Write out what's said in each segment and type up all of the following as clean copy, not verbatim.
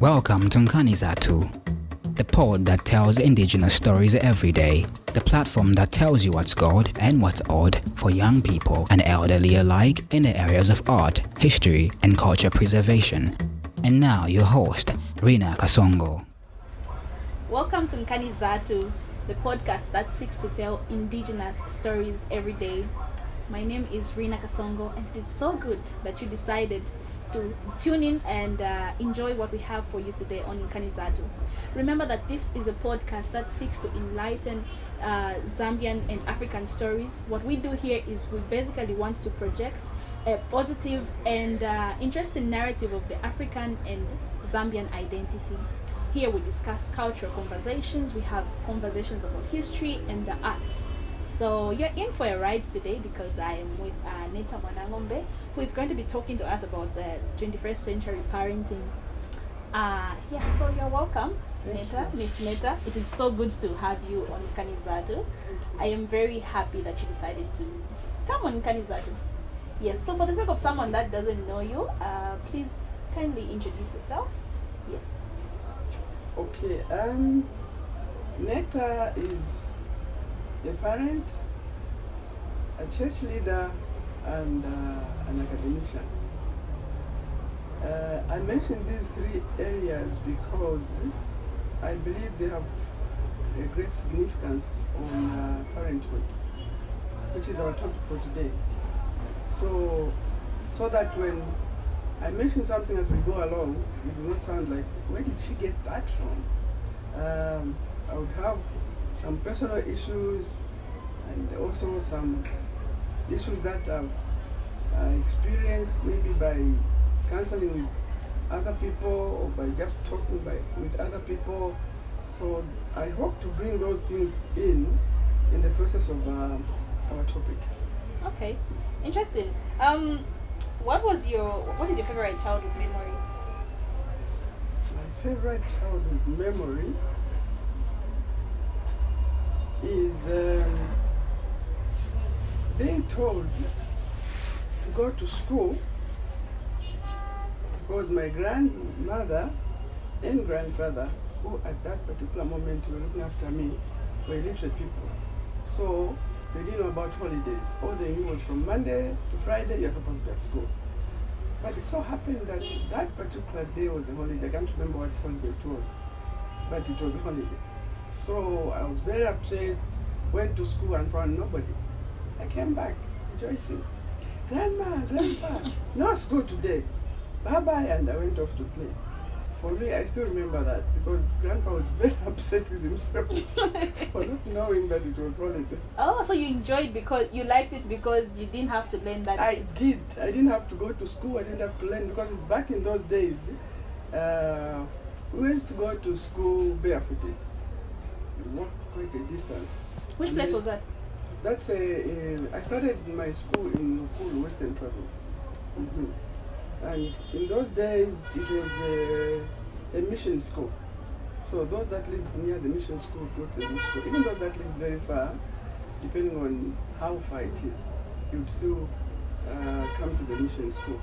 Welcome to Nkanizatu, the pod that tells indigenous stories every day, the platform that tells you what's good and what's odd for young people and elderly alike in the areas of art, history, and culture preservation. And now your host, Rinah Kasongo. Welcome to Nkanizatu, the podcast that seeks to tell indigenous stories every day. My name is Rinah Kasongo, and it is so good that you decided to tune in and enjoy what we have for you today on Nkanizatu. Remember that this is a podcast that seeks to enlighten Zambian and African stories. What we do here is we basically want to project a positive and interesting narrative of the African and Zambian identity. Here we discuss cultural conversations, we have conversations about history and the arts. So you're in for a ride today because I am with Neta Mwanang'ombe, who is going to be talking to us about the 21st century parenting. Yes, so you're welcome, Neta, Miss Neta. It is so good to have you on Nkanizatu. I am very happy that you decided to come on Nkanizatu. Yes, so for the sake of someone that doesn't know you, please kindly introduce yourself. Yes. Okay, Neta is a parent, a church leader, and an academician. I mentioned these three areas because I believe they have a great significance on parenthood, which is our topic for today. So that when I mention something as we go along, it will not sound like, where did she get that from? I would have some personal issues and also some issues that I've experienced maybe by counseling with other people or by just talking with other people. So I hope to bring those things in the process of our topic. Okay, interesting. What is your favorite childhood memory? My favorite childhood memory is being told to go to school because my grandmother and grandfather, who at that particular moment were looking after me, were illiterate people. So they didn't know about holidays. All they knew was from Monday to Friday, you're supposed to be at school. But it so happened that that particular day was a holiday. I can't remember what holiday it was, but it was a holiday. So I was very upset, went to school and found nobody. I came back rejoicing. Grandma, Grandpa, no school today. Bye-bye, and I went off to play. For me, I still remember that because Grandpa was very upset with himself for not knowing that it was holiday. Oh, so you enjoyed because you liked it because you didn't have to learn that. I did. I didn't have to go to school. I didn't have to learn because back in those days, we used to go to school barefooted. We walked quite a distance. Which place was that? That's I started my school in Nukulu, Western Province. Mm-hmm. And in those days, it was a mission school. So those that lived near the mission school would go to the mission school. Even those that lived very far, depending on how far it is, you would still come to the mission school.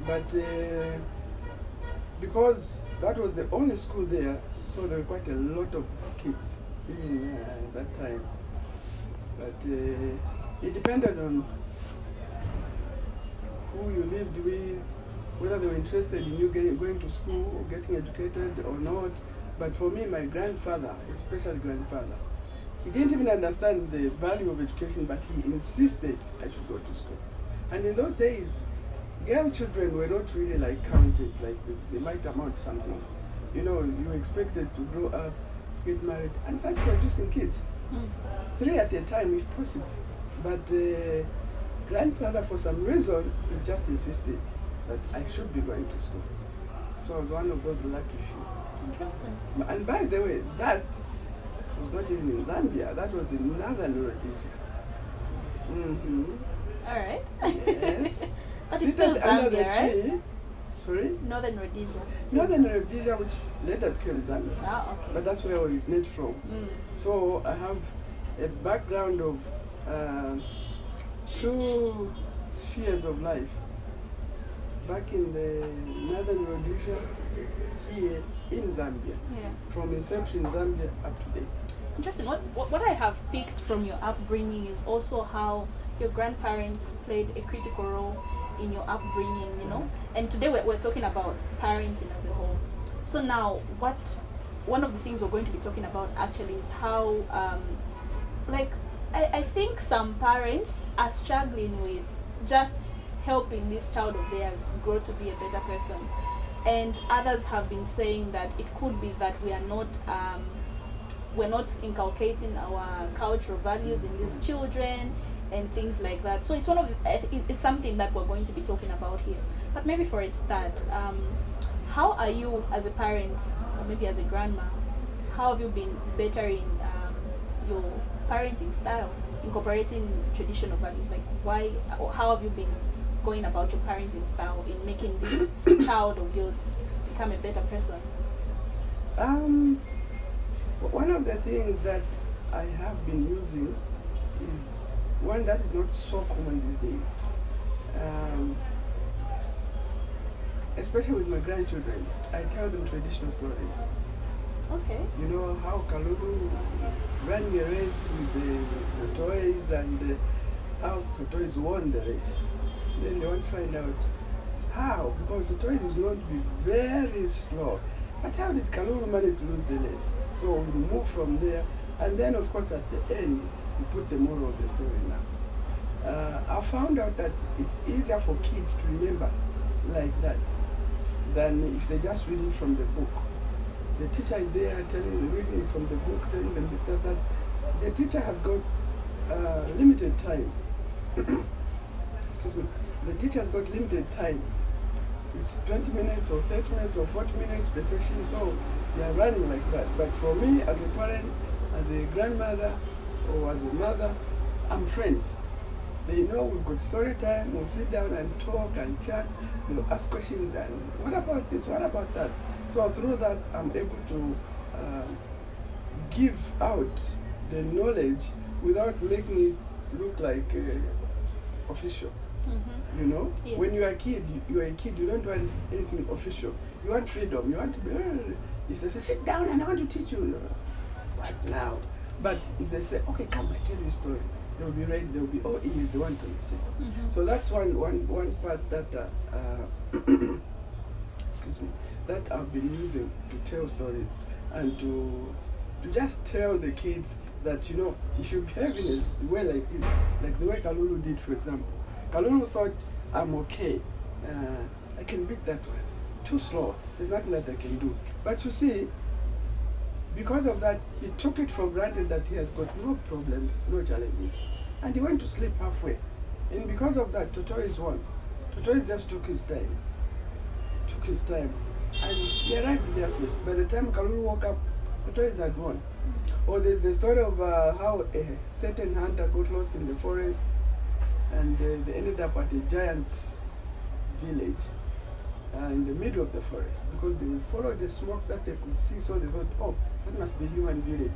But because that was the only school there, so there were quite a lot of kids even at that time. But it depended on who you lived with, whether they were interested in you going to school or getting educated or not. But for me, my grandfather, especially grandfather, he didn't even understand the value of education, but he insisted I should go to school. And in those days, girl children were not really like counted, like they might amount to something. You know, you expected to grow up, get married, and start producing kids. 3 at a time if possible. But grandfather, for some reason, he just insisted that I should be going to school. So I was one of those lucky few. Interesting. And by the way, that was not even in Zambia. That was in northern Rhodesia. Mm-hmm. All right. Yes. But it's still Zambia, right? Tree. Sorry? Northern Rhodesia. Northern Rhodesia, which later became Zambia. Ah, okay. But that's where I originate from. So I have a background of 2 spheres of life. Back in the northern Rhodesia here in Zambia, Yeah. from inception in Zambia up to date. Interesting. What I have picked from your upbringing is also how your grandparents played a critical role in your upbringing, you know. And today we're talking about parenting as a whole. So now, one of the things we're going to be talking about actually is how, I think some parents are struggling with just helping this child of theirs grow to be a better person, and others have been saying that it could be that we're not inculcating our cultural values in these children and things like that. So it's something that we're going to be talking about here. But maybe for a start, how are you as a parent, or maybe as a grandma, how have you been bettering your parenting style, incorporating traditional values? Like how have you been going about your parenting style in making this child of yours become a better person? One of the things that I have been using is one that is not so common these days, especially with my grandchildren. I tell them traditional stories. Okay. You know how Kalulu ran a race with the toys, and how the toys won the race. Then they want to find out how, because the toys is known to be very slow. But how did Kalulu manage to lose the race? So we move from there, and then of course at the end we put the moral of the story now. I found out that it's easier for kids to remember like that than if they just read it from the book. The teacher is there reading from the book, telling them this, that. The teacher has got limited time. Excuse me. The teacher has got limited time. It's 20 minutes or 30 minutes or 40 minutes per session, so they are running like that. But for me, as a parent, as a grandmother, or as a mother, I'm friends. They know we've got story time, we'll sit down and talk and chat, they'll ask questions, and what about this, what about that? So through that, I'm able to give out the knowledge without making it look like official. Mm-hmm. You know, Yes. when you're a kid, you don't want anything official. You want freedom. You want to be. If they say sit down and I want to teach you, you're like, what now? But if they say, okay, come, I tell you a story, they'll be ready. They'll be, oh, he is the one to listen. Mm-hmm. So that's one part that excuse me, that I've been using to tell stories and to just tell the kids that, you know, you should behave in a way like this, like the way Kalulu did, for example. Kalulu thought, I'm okay, I can beat that one. Too slow, there's nothing that I can do. But you see, because of that, he took it for granted that he has got no problems, no challenges. And he went to sleep halfway. And because of that, Tortoise won. Tortoise just took his time. And he arrived there first. By the time Kalulu woke up, Tortoise had won. Or there's the story of how a certain hunter got lost in the forest, and they ended up at a giant's village in the middle of the forest, because they followed the smoke that they could see, so they thought, oh, that must be a human village.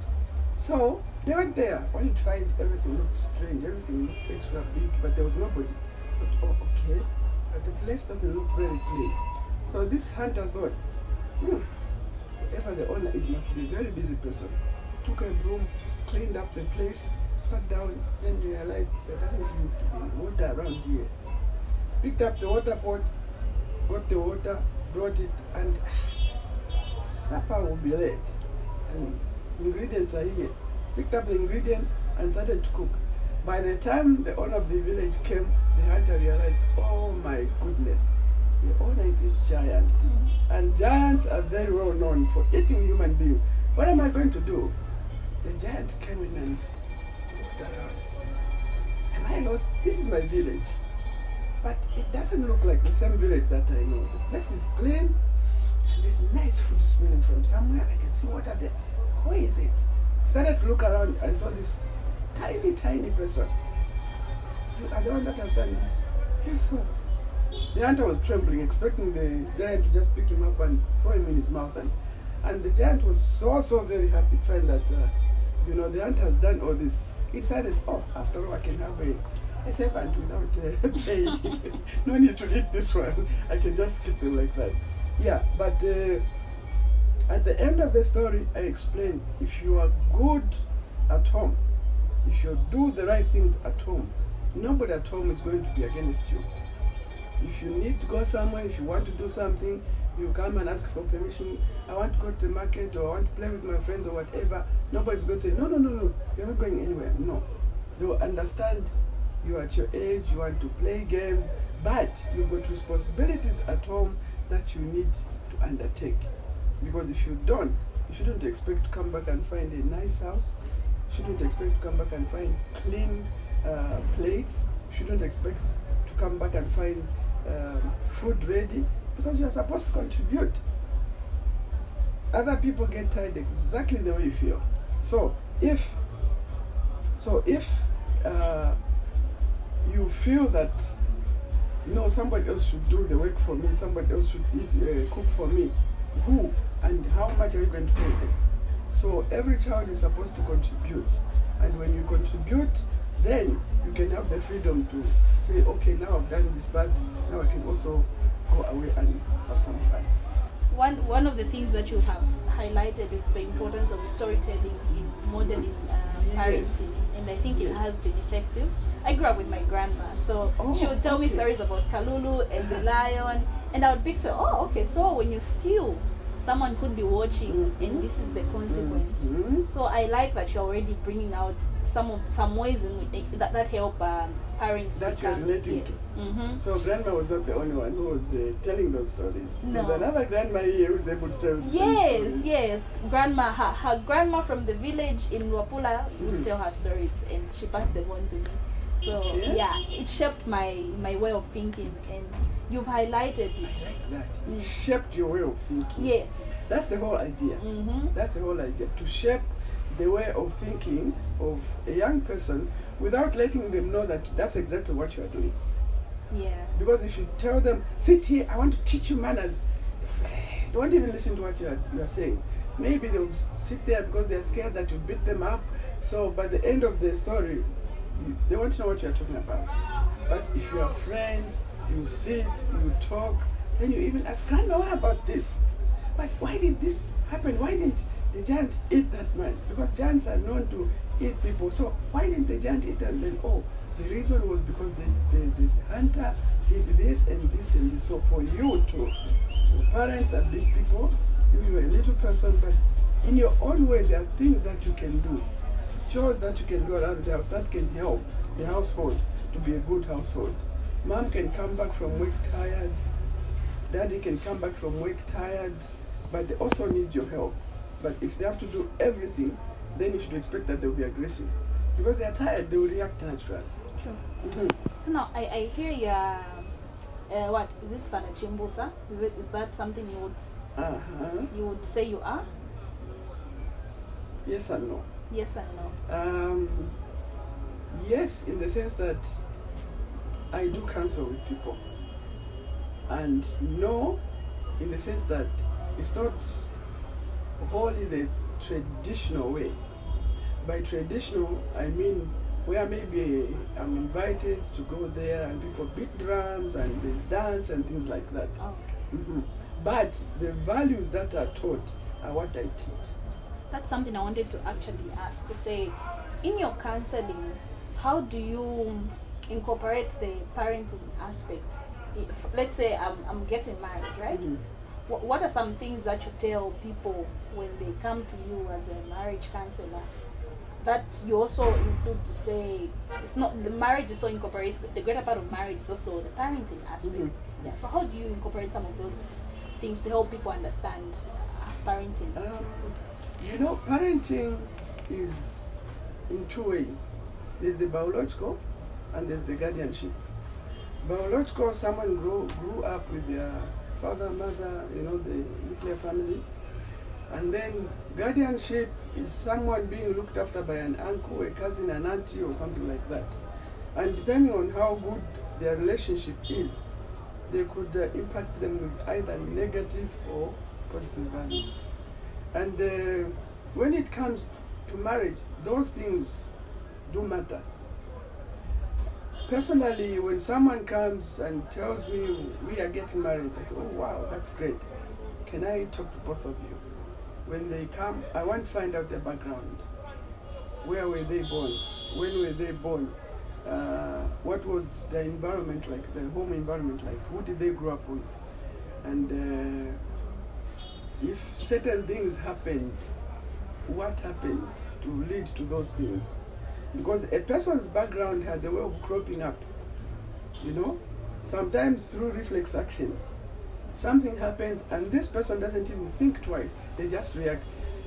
So they went there, only to find everything looked strange, everything looked extra big, but there was nobody. But oh, okay, but the place doesn't look very clean. So this hunter thought, whoever the owner is must be a very busy person. Took a broom, cleaned up the place, sat down, then realized there doesn't seem to be water around here. Picked up the water pot, got the water, brought it, and supper will be late. And ingredients are here. Picked up the ingredients and started to cook. By the time the owner of the village came, the hunter realized, oh my goodness, the owner is a giant. And giants are very well known for eating human beings. What am I going to do? The giant came in and looked around. Am I lost? This is my village. But it doesn't look like the same village that I know. The place is clean, and there's nice food smelling from somewhere. I can see what are there. Where is it? Started to look around and saw this tiny, tiny person. You are the one that has done this? Yes, sir. The hunter was trembling, expecting the giant to just pick him up and throw him in his mouth. And the giant was so very happy to find that, the hunter has done all this. He decided, oh, after all, I can have a servant without paying. No need to eat this one. I can just keep it like that. Yeah, but At the end of the story, I explain, if you are good at home, if you do the right things at home, nobody at home is going to be against you. If you need to go somewhere, if you want to do something, you come and ask for permission. I want to go to the market, or I want to play with my friends, or whatever. Nobody's going to say, no, you're not going anywhere. No. They will understand you're at your age, you want to play games, but you've got responsibilities at home that you need to undertake. Because if you don't, you shouldn't expect to come back and find a nice house. You shouldn't expect to come back and find clean plates. You shouldn't expect to come back and find food ready, because you are supposed to contribute. Other people get tired exactly the way you feel. So if you feel that no, somebody else should do the work for me, somebody else should cook for me, who and how much are you going to pay them? So every child is supposed to contribute, and when you contribute, then you can have the freedom to say, okay, now I've done this part, now I can also go away and have some fun. One of the things that you have highlighted is the importance of storytelling in modeling parenting, and I think it has been effective. I grew up with my grandma, so she would tell me stories about Kalulu and the lion, and I would picture, okay, so when you steal, someone could be watching, and this is the consequence. So I like that you're already bringing out some ways in which that help parents that you're relating to. So grandma was not the only one who was telling those stories. No. There's another grandma here who's able to tell the same stories. Yes. Grandma, her grandma from the village in Wapula would tell her stories, and she passed them on to me. So it shaped my way of thinking, and you've highlighted it. I like that. It shaped your way of thinking. Yes. That's the whole idea. That's the whole idea. To shape the way of thinking of a young person without letting them know that that's exactly what you are doing. Yeah. Because if you tell them, sit here, I want to teach you manners, they won't even listen to what you are saying. Maybe they'll sit there because they're scared that you beat them up. So by the end of the story, they want to know what you're talking about. But if you are friends, you sit, you talk, then you even ask, Grandma, what about this? But why did this happen? Why didn't the giant eat that man? Because giants are known to eat people. So why didn't the giant eat them? Then, the reason was because this hunter did this and this and this. So for you to, parents are big people, you are a little person, but in your own way, there are things that you can do. Chores that you can do around the house that can help the household to be a good household. Mom can come back from work tired, daddy can come back from work tired, but they also need your help. But if they have to do everything, then you should expect that they'll be aggressive. Because they are tired, they will react naturally. True. So now I hear your, what, is it Panachimbusa? Is that something you would say you are? Yes and no. Yes and no. Yes, in the sense that I do counsel with people. And no, in the sense that it's not wholly the traditional way. By traditional, I mean where maybe I'm invited to go there and people beat drums and there's dance and things like that. But the values that are taught are what I teach. That's something I wanted to actually ask, to say, in your counseling, how do you incorporate the parenting aspect? If, let's say I'm getting married, right? What are some things that you tell people when they come to you as a marriage counselor that you also include to say, it's not the marriage is so incorporated, the greater part of marriage is also the parenting aspect. Yeah. So how do you incorporate some of those things to help people understand parenting? Parenting is in two ways. There's the biological and there's the guardianship. Biological, someone grew up with their father, mother, the nuclear family. And then guardianship is someone being looked after by an uncle, a cousin, an auntie, or something like that. And depending on how good their relationship is, they could impact them with either negative or positive values. And when it comes to marriage, those things do matter. Personally, when someone comes and tells me we are getting married, I say, oh wow, that's great. Can I talk to both of you? when they come, I want to find out their background. Where were they born? When were they born? What was the environment like, the home environment like? Who did they grow up with? And if certain things happened, what happened to lead to those things? Because a person's background has a way of cropping up, you know? Sometimes through reflex action. Something happens and this person doesn't even think twice, they just react.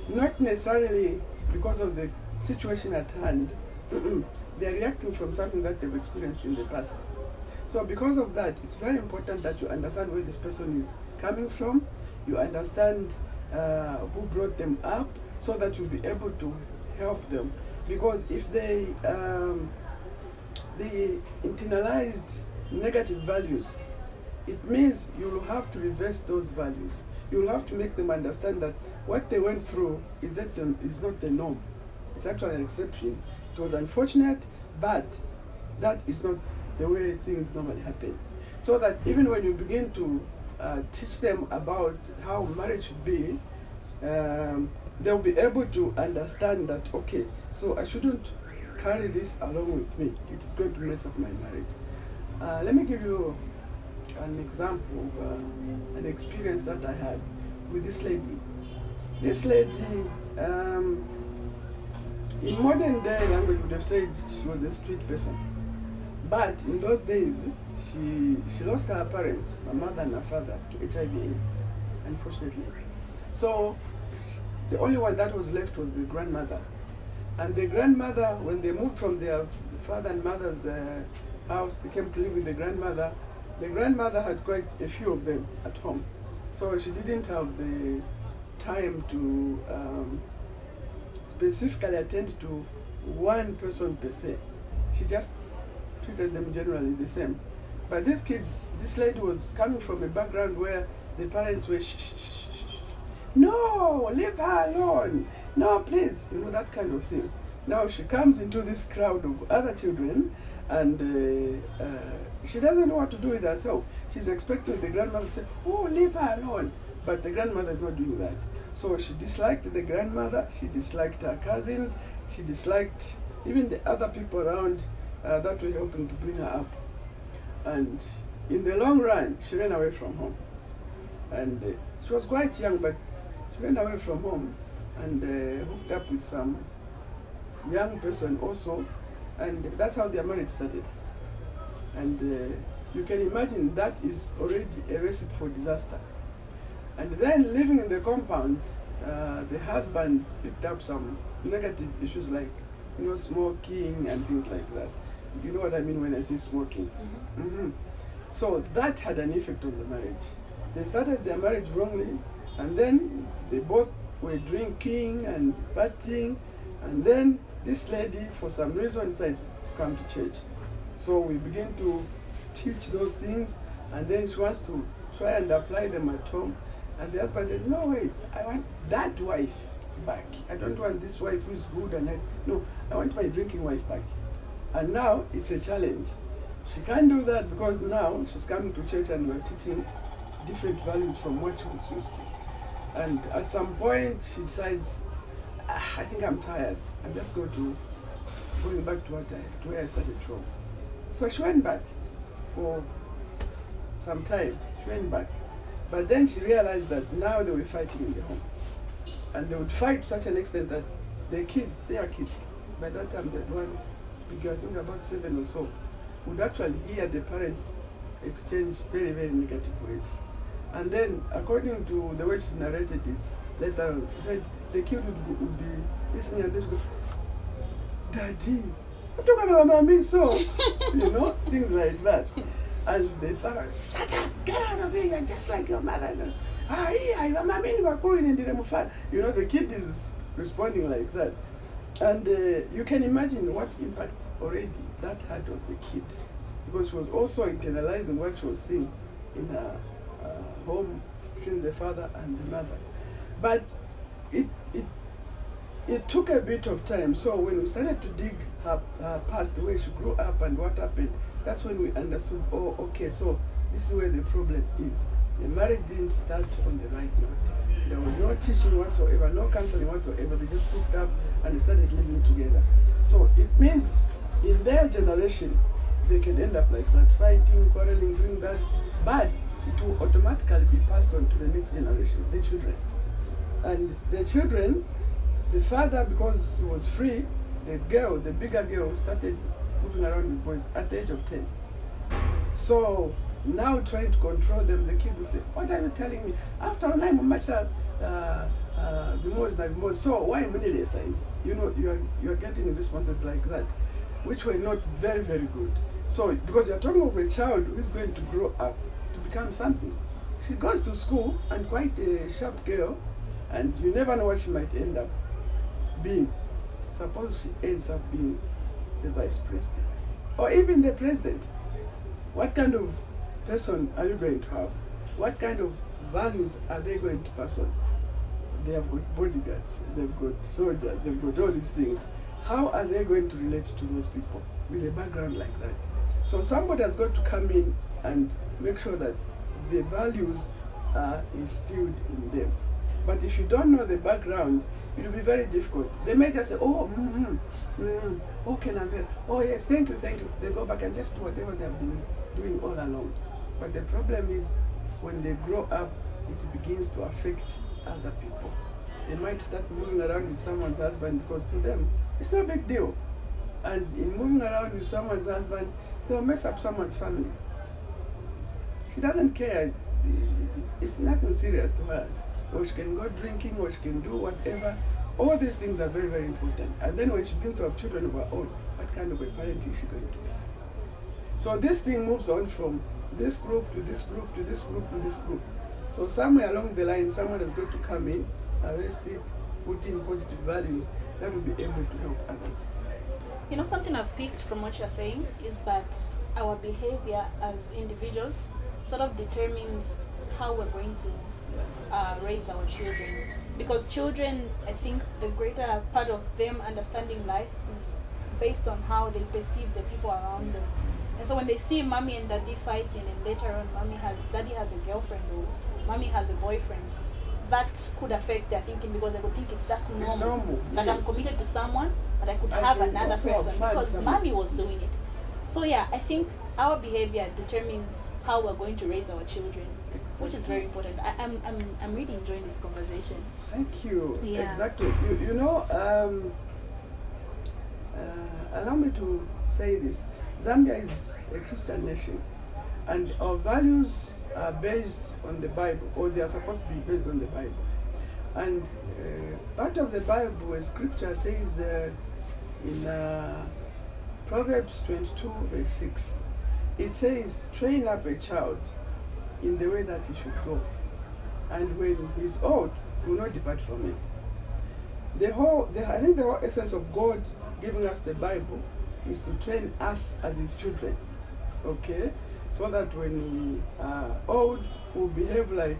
Not necessarily because of the situation at hand, they're reacting from something that they've experienced in the past. So because of that, it's very important that you understand where this person is coming from, you understand who brought them up, so that you'll be able to help them. Because if they internalized negative values, it means you will have to reverse those values. You will have to make them understand that what they went through is not the norm. It's actually an exception. It was unfortunate, but that is not the way things normally happen. So that even when you begin to teach them about how marriage should be, they'll be able to understand that, okay, so I shouldn't carry this along with me. It is going to mess up my marriage. Let me give you an example of an experience that I had with this lady. This lady, in modern day language would have said she was a street person. But in those days, she lost her parents, her mother and her father, to HIV/AIDS, unfortunately. So the only one that was left was the grandmother. And the grandmother, when they moved from their father and mother's house, they came to live with the grandmother. The grandmother had quite a few of them at home. So she didn't have the time to specifically attend to one person per se. She just treated them generally the same. But these kids, this lady was coming from a background where the parents were no, leave her alone. No, please, you know, that kind of thing. Now she comes into this crowd of other children and she doesn't know what to do with herself. She's expecting the grandmother to say, oh, leave her alone. But the grandmother is not doing that. So she disliked the grandmother, she disliked her cousins, she disliked even the other people around that were helping to bring her up. And in the long run, she ran away from home. And she was quite young, but she ran away from home and hooked up with some young person also, and that's how their marriage started. And you can imagine that is already a recipe for disaster. And then living in the compound, the husband picked up some negative issues like, you know, smoking and things like that. You know what I mean when I say smoking? So that had an effect on the marriage. They started their marriage wrongly, and then they both were drinking and partying, and then this lady, for some reason, decided to come to church. So we begin to teach those things, and then she wants to try and apply them at home. And the husband says, no ways, I want that wife back. I don't want this wife who's good and nice. No, I want my drinking wife back. And now it's a challenge. She can't do that because now she's coming to church and we're teaching different values from what she was used to. And at some point she decides, I think I'm tired. I'm just going back to where I started from. So she went back for some time. She went back. But then she realized that now they were fighting in the home. And they would fight to such an extent that their kids, by that time they were bigger, I think about 7 or so, would actually hear the parents exchange very, very negative words. And then, according to the way she narrated it, later on, she said the kid would be listening and they would go, Daddy, what are you talking about me so? You know, things like that. And the father, shut up, get out of here, you're just like your mother. You know, the kid is responding like that. And you can imagine what impact already that had on the kid. Because she was also internalizing what she was seeing in her home between the father and the mother. But it took a bit of time. So when we started to dig her past, the way she grew up and what happened, that's when we understood, oh, okay, so this is where the problem is. The marriage didn't start on the right note. There was no teaching whatsoever, no counseling whatsoever. They just hooked up and they started living together. So it means in their generation, they can end up like that, fighting, quarreling, doing that. But it will automatically be passed on to the next generation, the children. And the children, the father, because he was free, the girl, the bigger girl, started moving around with boys at the age of 10. So now trying to control them, the kid will say, what are you telling me? After I'm much so why money sign? You know, you are getting responses like that, which were not very, very good. So because you're talking of a child who is going to grow up to become something. She goes to school and quite a sharp girl, and you never know what she might end up being. Suppose she ends up being the vice president or even the president. What kind of person are you going to have? What kind of values are they going to pass on? They have got bodyguards, they've got soldiers, they've got all these things. How are they going to relate to those people with a background like that? So somebody has got to come in and make sure that the values are instilled in them. But if you don't know the background, it will be very difficult. They may just say, okay, Nambel. Oh yes, thank you. They go back and just do whatever they have been doing all along. But the problem is, when they grow up, it begins to affect other people. They might start moving around with someone's husband because to them, it's no big deal. And in moving around with someone's husband, they'll mess up someone's family. She doesn't care. It's nothing serious to her. Or she can go drinking, or she can do whatever. All these things are very, very important. And then when she begins to have children of her own, what kind of a parent is she going to be? So this thing moves on from this group to this group to this group to this group. So somewhere along the line, someone is going to come in, arrest it, put in positive values that will be able to help others. You know, something I've picked from what you're saying is that our behavior as individuals sort of determines how we're going to raise our children. Because children, I think the greater part of them understanding life is based on how they perceive the people around them. And so when they see mommy and daddy fighting, and later on daddy has a girlfriend or mommy has a boyfriend, that could affect their thinking, because they would think it's just normal. That yes. I'm committed to someone, but I could have another person because mommy was doing it. So yeah, I think our behavior determines how we're going to raise our children, which is very important. I'm really enjoying this conversation. Thank you. Yeah. Exactly. You know, allow me to say this. Zambia is a Christian nation, and our values are based on the Bible, or they are supposed to be based on the Bible. And part of the Bible, where scripture says in Proverbs 22 verse 6, it says, train up a child in the way that he should go, and when he's old, he will not depart from it. I think the whole essence of God giving us the Bible is to train us as his children, okay? So that when we are old, we'll behave like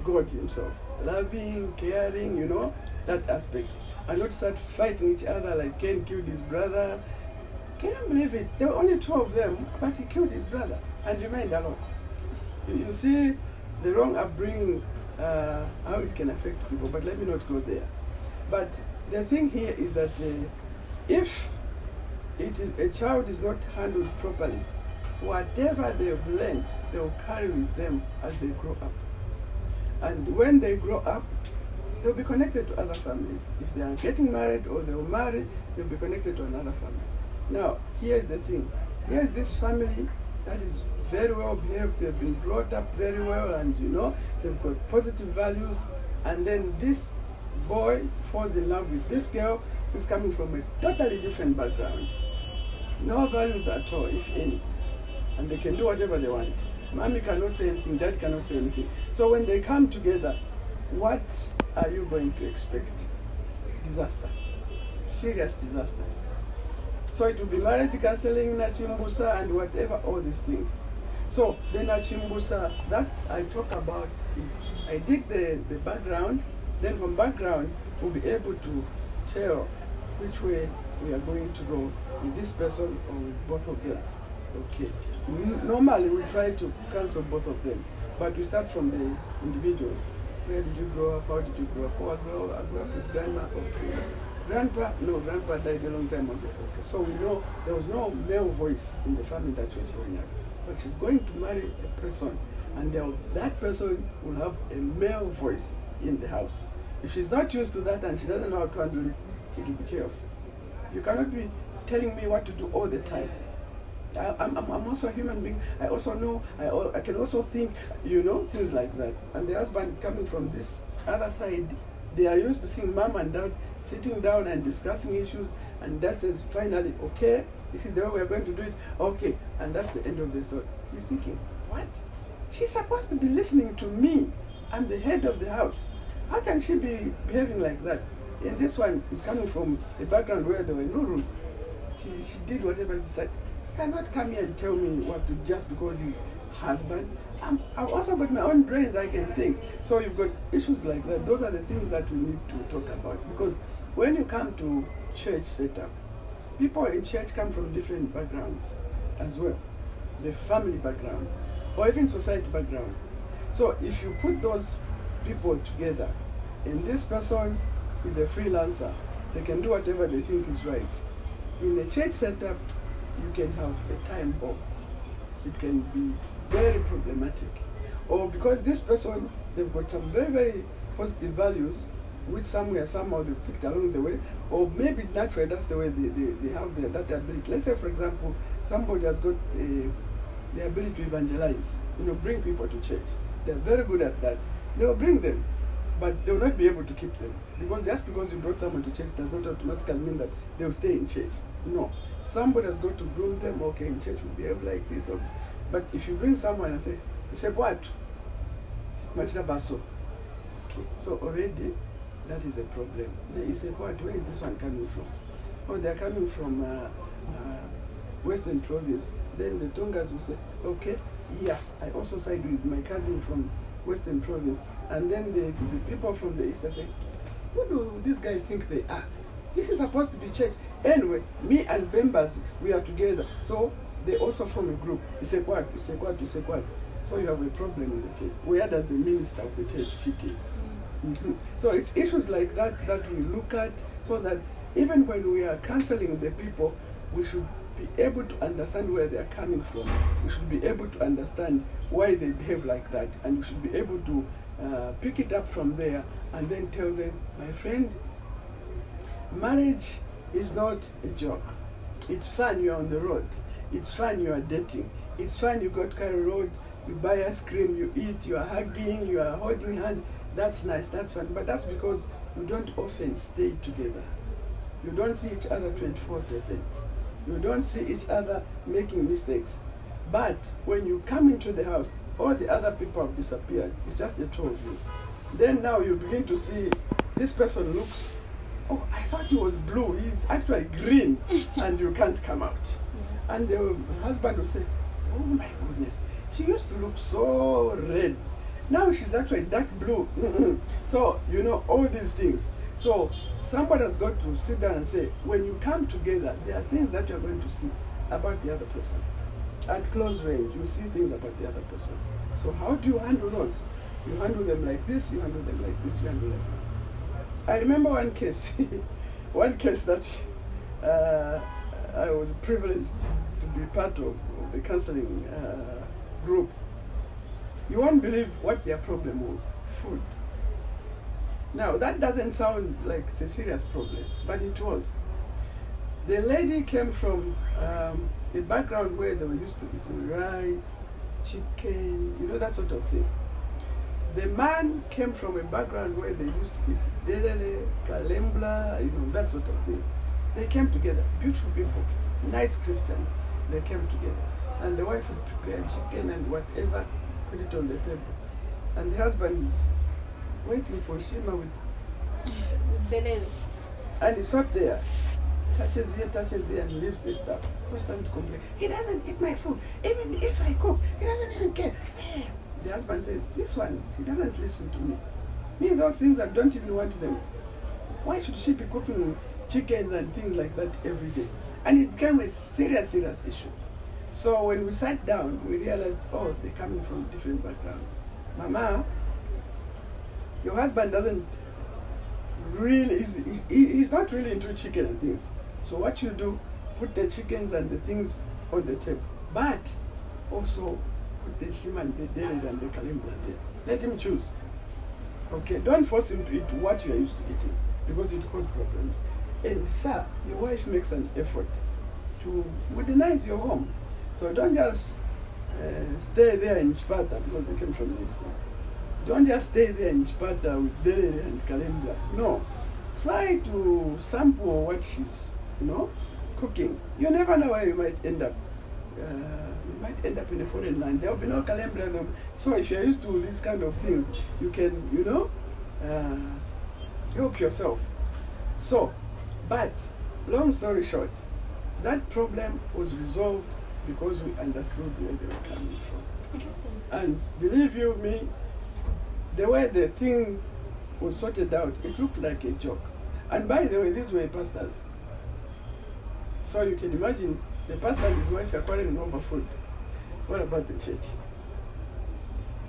God himself. Loving, caring, you know, that aspect. And not start fighting each other like Cain killed his brother. Can you believe it? There were only 2 of them, but he killed his brother and remained alone. You see the wrong upbringing, how it can affect people, but let me not go there. But the thing here is that if a child is not handled properly, whatever they've learned, they'll carry with them as they grow up. And when they grow up, they'll be connected to other families. If they are getting married or they'll marry, they'll be connected to another family. Now, here's the thing. Here's this family that is very well behaved, they've been brought up very well, and you know, they've got positive values, and then this boy falls in love with this girl who's coming from a totally different background. No values at all, if any. And they can do whatever they want. Mommy cannot say anything, dad cannot say anything. So when they come together, what are you going to expect? Disaster. Serious disaster. So it will be marriage counseling, nachimbusa, and whatever, all these things. So the nachimbusa that I talk about is, I dig the background, then from background, we'll be able to tell which way we are going to go with this person or with both of them. Okay. Normally we try to cancel both of them, but we start from the individuals. Where did you grow up? How did you grow up? Oh, I grew up with grandma. Okay. Grandpa? No, grandpa died a long time ago. Okay. So we know there was no male voice in the family that she was growing up. But she's going to marry a person, and that person will have a male voice in the house. If she's not used to that and she doesn't know how to handle it, it will be chaos. You cannot be telling me what to do all the time. I'm also a human being. I also know, I can also think, things like that. And the husband coming from this other side, they are used to seeing mom and dad sitting down and discussing issues, and dad says finally, okay, this is the way we're going to do it, okay, and that's the end of the story. He's thinking, what? She's supposed to be listening to me. I'm the head of the house. How can she be behaving like that? And this one is coming from a background where there were no rules. She did whatever she said. You cannot come here and tell me what to just because he's husband. I've also got my own brains, I can think. So you've got issues like that. Those are the things that we need to talk about. Because when you come to church setup, people in church come from different backgrounds as well. The family background, or even society background. So if you put those people together, and this person is a freelancer, they can do whatever they think is right. In a church setup, you can have a time bomb. It can be very problematic. Or because this person, they've got some very, very positive values, which somehow they picked along the way, or maybe naturally that's the way they have that ability. Let's say, for example, somebody has got the ability to evangelize, bring people to church. They're very good at that. They will bring them, but they will not be able to keep them. Because just because you brought someone to church does not automatically mean that they will stay in church. No. Somebody has got to groom them, okay, in church will behave like this. Or, but if you bring someone and say what? Okay, so already that is a problem. Then you say, what? Where is this one coming from? Oh, they're coming from Western Province. Then the Tongas will say, okay, yeah, I also side with my cousin from Western Province. And then the people from the East say, who do these guys think they are? This is supposed to be church. Anyway, me and members, we are together. So they also form a group. You say what? You say what? You say what? So you have a problem in the church. Where does the minister of the church fit in? Mm-hmm. So it's issues like that that we look at, so that even when we are counseling the people, we should be able to understand where they are coming from. We should be able to understand why they behave like that, and we should be able to pick it up from there and then tell them, my friend, marriage is not a joke. It's fun, you're on the road. It's fun, you are dating. It's fun, you go to Cairo Road, you buy ice cream, you eat, you are hugging, you are holding hands. That's nice, that's fun. But that's because you don't often stay together. You don't see each other 24/7. You don't see each other making mistakes. But when you come into the house, all the other people have disappeared. It's just the two of you. Then now you begin to see this person looks, oh, I thought he was blue. He's actually green, and you can't come out. Yeah. And the husband will say, oh my goodness, she used to look so red. Now she's actually dark blue. So, all these things. So somebody has got to sit down and say, when you come together, there are things that you're going to see about the other person. At close range, you see things about the other person. So how do you handle those? You handle them like this, you handle them like this, you handle them like that. I remember one case, that I was privileged to be part of the counseling group. You won't believe what their problem was: food. Now, that doesn't sound like it's a serious problem, but it was. The lady came from a background where they were used to eating rice, chicken, that sort of thing. The man came from a background where they used to eat delele, kalembla, that sort of thing. They came together, beautiful people, nice Christians. They came together. And the wife would prepare chicken and whatever, put it on the table. And the husband is waiting for Shima with delele. And he sat there, touches here, and leaves the stuff. So she started to complain. He doesn't eat my food. Even if I cook, he doesn't even care. The husband says, this one, she doesn't listen to me. Me, those things, I don't even want them. Why should she be cooking chickens and things like that every day? And it became a serious issue. So when we sat down, we realized, oh, they're coming from different backgrounds. Mama, your husband doesn't really, he's not really into chicken and things. So what you do, put the chickens and the things on the table. But also put the shima and the deli and the kalimbla there. Let him choose. Okay, don't force him to eat what you are used to eating, because it causes problems. And sir, your wife makes an effort to modernize your home. So don't just stay there in Sparta, because they came from this. Don't just stay there in Sparta with deli and kalimbla. No, try to sample what she's, cooking. You never know where you might end up. You might end up in a foreign land. There will be no calendar. So if you're used to these kind of things, you can, help yourself. So, but long story short, that problem was resolved because we understood where they were coming from. Interesting. And believe you me, the way the thing was sorted out, it looked like a joke. And by the way, these were pastors. So you can imagine the pastor and his wife are quarreling over food. What about the church?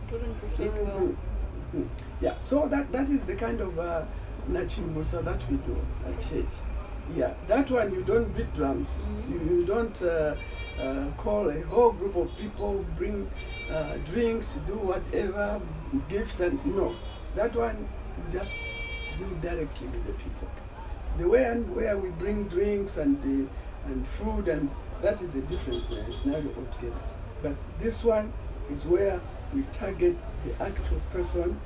Couldn't reflect well. Yeah, so that is the kind of nachimbusa that we do at church. Yeah, that one you don't beat drums. You don't call a whole group of people, bring drinks, do whatever, gifts, and no. That one you just do directly with the people. The way and where we bring drinks and food, and that is a different scenario altogether. But this one is where we target the actual person.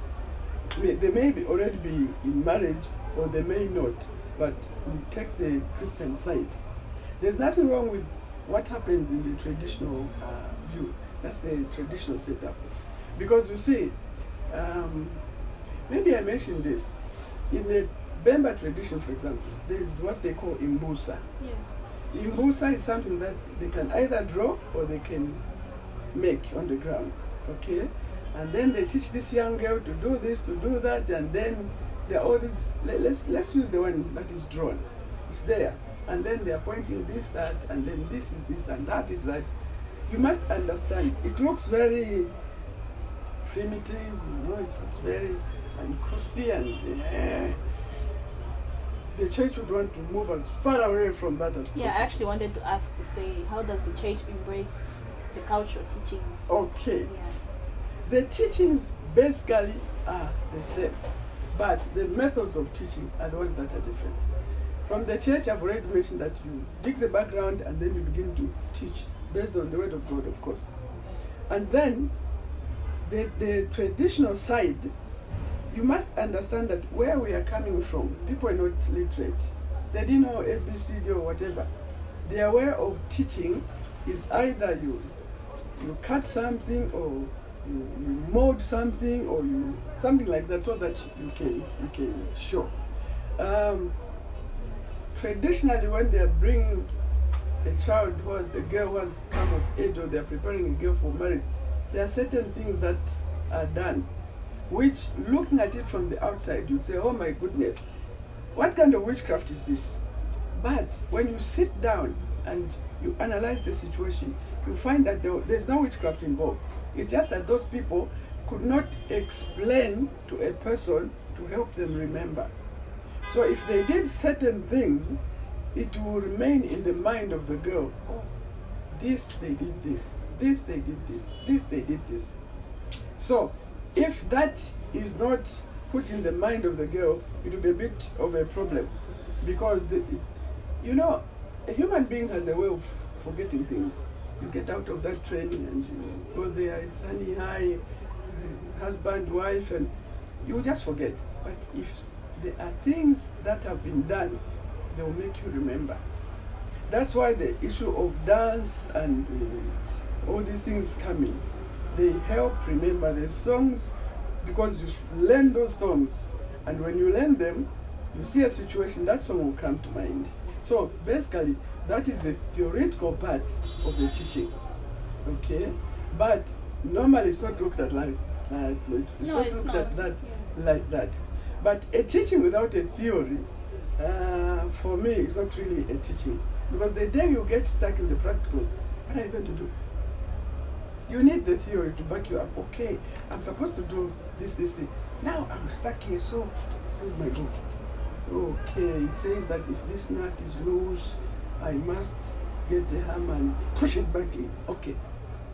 They may already be in marriage, or they may not, but we take the Christian side. There's nothing wrong with what happens in the traditional view. That's the traditional setup. Because you see, maybe I mentioned this, in the Bemba tradition, for example, there's what they call imbusa. Yeah. Imbusa is something that they can either draw or they can make on the ground, okay? And then they teach this young girl to do this, to do that, and then there are all these, let's use the one that is drawn. It's there. And then they are pointing this, that, and then this is this, and that is that. You must understand, it looks very primitive, it's very uncostly, and the church would want to move as far away from that as possible. Yeah, I actually wanted to ask to say, how does the church embrace the cultural teachings? Okay. Yeah. The teachings basically are the same, but the methods of teaching are the ones that are different. From the church, I've already mentioned that you dig the background and then you begin to teach based on the word of God, of course. And then the traditional side, you must understand that where we are coming from, people are not literate. They didn't know ABCD or whatever. Their way of teaching is either you cut something, or you mold something, or something like that, so that you can show. Traditionally, when they are bringing a girl who has come of age, or they are preparing a girl for marriage, there are certain things that are done, which, looking at it from the outside, you'd say, oh my goodness, what kind of witchcraft is this? But when you sit down and you analyze the situation, you find that there's no witchcraft involved. It's just that those people could not explain to a person to help them remember. So if they did certain things, it will remain in the mind of the girl. Oh, this they did this, this they did this, this they did this. So if that is not put in the mind of the girl, it will be a bit of a problem, because a human being has a way of forgetting things. You get out of that training and you go there, it's honey, hi, husband, wife, and you will just forget. But if there are things that have been done, they will make you remember. That's why the issue of dance and all these things come in. They help remember the songs, because you learn those songs, and when you learn them, you see a situation, that song will come to mind. So basically, that is the theoretical part of the teaching, okay? But normally it's not looked at like that. But a teaching without a theory, for me, is not really a teaching. Because the day you get stuck in the practicals, what are you going to do? You need the theory to back you up. Okay, I'm supposed to do this, this, thing. Now I'm stuck here, so where's my book? Okay, it says that if this nut is loose, I must get the hammer and push it back in. Okay,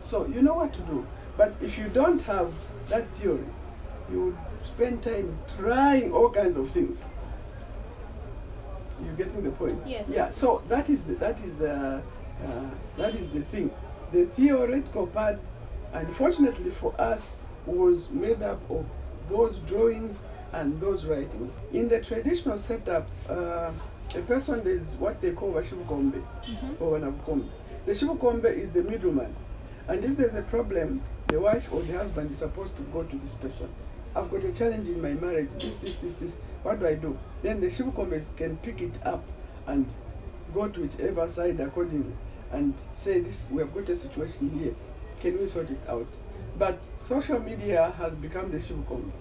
so you know what to do. But if you don't have that theory, you would spend time trying all kinds of things. You're getting the point? Yes. Yeah. So that is the thing. The theoretical part, unfortunately for us, was made up of those drawings and those writings. In the traditional setup, a person is what they call a shibukombe or an abukombe. The shibukombe is the middleman, and if there's a problem, the wife or the husband is supposed to go to this person. I've got a challenge in my marriage, this. What do I do? Then the shibukombe can pick it up and go to whichever side accordingly and say, this, we have got a situation here. Can we sort it out? But social media has become the shibukombe.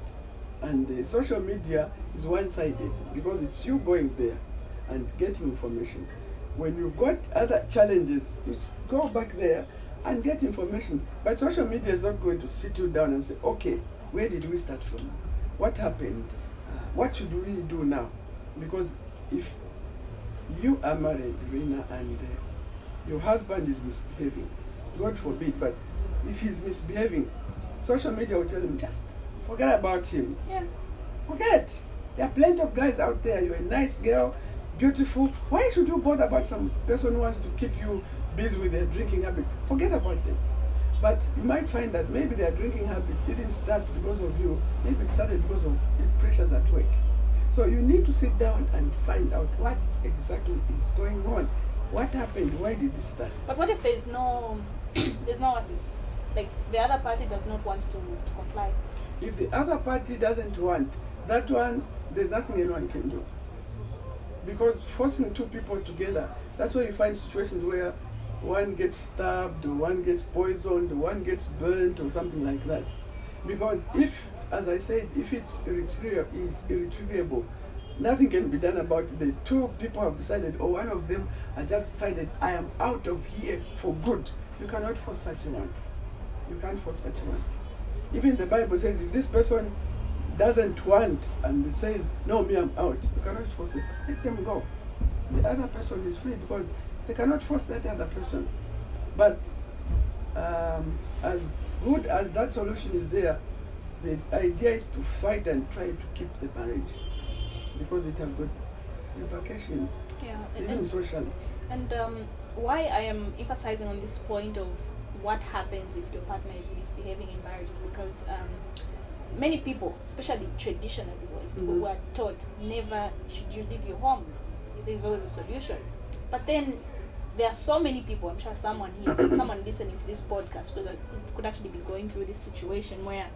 And the social media is one-sided because it's you going there and getting information. When you've got other challenges, you go back there and get information. But social media is not going to sit you down and say, okay, where did we start from? What happened? What should we do now? Because if you are married, Rinah, and your husband is misbehaving, God forbid, but if he's misbehaving, social media will tell him, just forget about him. Yeah. Forget. There are plenty of guys out there. You're a nice girl, beautiful. Why should you bother about some person who wants to keep you busy with their drinking habit? Forget about them. But you might find that maybe their drinking habit didn't start because of you. Maybe it started because of pressures at work. So you need to sit down and find out what exactly is going on. What happened? Why did this start? But what if there's no assist? Like the other party does not want to comply. If the other party doesn't want, that one, there's nothing anyone can do. Because forcing two people together, that's where you find situations where one gets stabbed, or one gets poisoned, or one gets burnt, or something like that. Because if, as I said, if it's irretrievable, nothing can be done about it. The two people have decided, or one of them has just decided, I am out of here for good. You cannot force such a one. You can't force such a one. Even the Bible says, if this person doesn't want and it says, no, me, I'm out, you cannot force it. Let them go. The other person is free because they cannot force that other person. But as good as that solution is there, the idea is to fight and try to keep the marriage because it has got repercussions, even socially. And why I am emphasizing on this point of what happens if your partner is misbehaving in marriage is because many people, especially traditional boys, people who are taught never should you leave your home. There's always a solution. But then there are so many people, I'm sure someone here, someone listening to this podcast could actually be going through this situation where